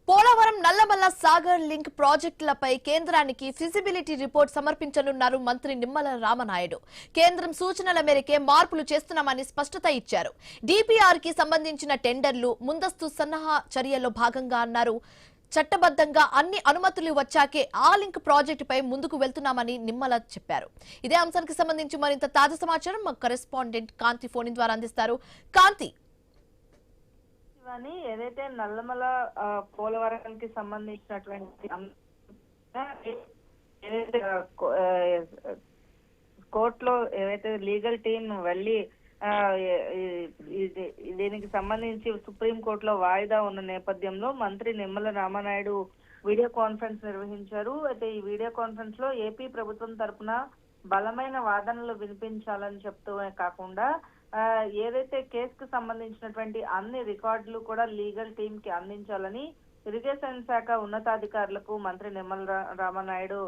Polavaram Nallamala Sagar link ప్రాజెక్టులపై కేంద్రానికి feasibility report సమర్పించనున్నారు మంత్రి నిమ్మల రామనాయుడు. కేంద్రం సూచనల మేరకే మార్పులు చేస్తున్నామని స్పష్టత ఇచ్చారు. డిపిఆర్ కి సంబంధించిన టెండర్లు ముందస్తు సన్నాహ చర్యల్లో భాగంగా అన్నారు. చట్టబద్ధంగా అన్ని అనుమతులు వచ్చాకే ఆ లింక్ ప్రాజెక్టుపై ముందుకు వెళ్తున్నామని నిమ్మల చెప్పారు. ఇదే అంశానికి సంబంధించి మరింత తాజా సమాచారం మా కరెస్పాండెంట్ కాంతి ఫోన్ ద్వారా అందిస్తారు. కాంతి, ఏదైతే నల్లమల పోలవరానికి సంబంధించినటువంటి ఏదైతే కోర్టులో ఏదైతే లీగల్ టీం వెళ్ళి దీనికి సంబంధించి సుప్రీం కోర్టులో వాయిదా ఉన్న నేపథ్యంలో మంత్రి నిమ్మల రామనాయుడు వీడియో కాన్ఫరెన్స్ నిర్వహించారు. అయితే ఈ వీడియో కాన్ఫరెన్స్ లో ఏపీ ప్రభుత్వం తరఫున బలమైన వాదనలు వినిపించాలని చెప్తూనే కాకుండా ఏదైతే కేసుకు సంబంధించినటువంటి అన్ని రికార్డులు కూడా లీగల్ టీం కి అందించాలని ఇరిగేషన్ శాఖ ఉన్నతాధికారులకు మంత్రి నిమ్మల రామనాయుడు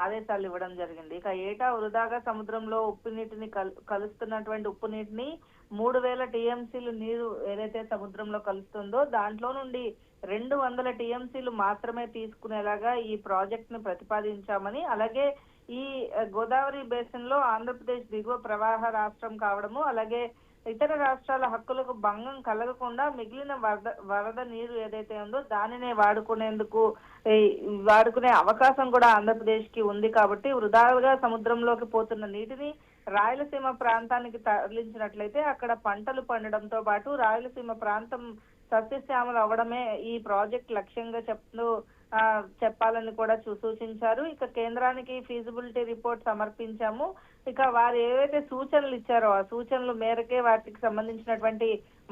ఆదేశాలు ఇవ్వడం జరిగింది. ఇక ఏటా వృధాగా సముద్రంలో ఉప్పు నీటిని కలుస్తున్నటువంటి ఉప్పు నీటిని 3000 టీఎంసీలు నీరు ఏదైతే సముద్రంలో కలుస్తుందో దాంట్లో నుండి 200 టీఎంసీలు మాత్రమే తీసుకునేలాగా ఈ ప్రాజెక్ట్ ను ప్రతిపాదించామని, అలాగే ఈ గోదావరి బేసిన్ లో ఆంధ్రప్రదేశ్ దిగువ ప్రవాహ రాష్ట్రం కావడము, అలాగే ఇతర రాష్ట్రాల హక్కులకు భంగం కలగకుండా మిగిలిన వరద నీరు ఏదైతే ఉందో దానినే వాడుకునే అవకాశం కూడా ఆంధ్రప్రదేశ్ కి ఉంది. కాబట్టి వృధాగా సముద్రంలోకి పోతున్న నీటిని రాయలసీమ ప్రాంతానికి తరలించినట్లయితే అక్కడ పంటలు పండడంతో పాటు రాయలసీమ ప్రాంతం సస్యశ్యామలు అవ్వడమే ఈ ప్రాజెక్ట్ లక్ష్యంగా చెప్పాలని కూడా సూచించారు. ఇక కేంద్రానికి ఫీజిబిలిటీ రిపోర్ట్ సమర్పించాము. ఇక వారు ఏవైతే సూచనలు ఇచ్చారో ఆ సూచనల మేరకే వాటికి సంబంధించినటువంటి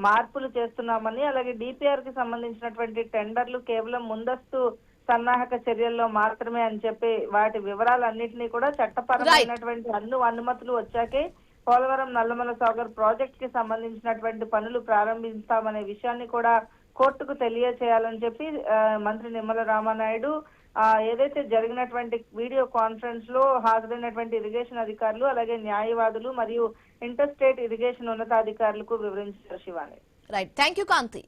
మార్పులు చేస్తున్నామని, అలాగే డిపిఆర్ కి సంబంధించినటువంటి టెండర్లు కేవలం ముందస్తు సన్నాహక చర్యల్లో మాత్రమే అని చెప్పి వాటి వివరాలన్నింటినీ కూడా చట్టపరమైనటువంటి అనుమతులు వచ్చాకే పోలవరం నల్లమల సాగర్ ప్రాజెక్ట్ కి సంబంధించినటువంటి పనులు ప్రారంభిస్తామనే విషయాన్ని కూడా కోర్టుకు తెలియచేయాలని చెప్పి మంత్రి నిమ్మల రామనాయుడు ఏదైతే జరిగినటువంటి వీడియో కాన్ఫరెన్స్ లో హాజరైనటువంటి ఇరిగేషన్ అధికారులు, అలాగే న్యాయవాదులు మరియు ఇంటర్ స్టేట్ ఇరిగేషన్ ఉన్నతాధికారులకు వివరించారు. Shivani. Right, thank you Kanthi.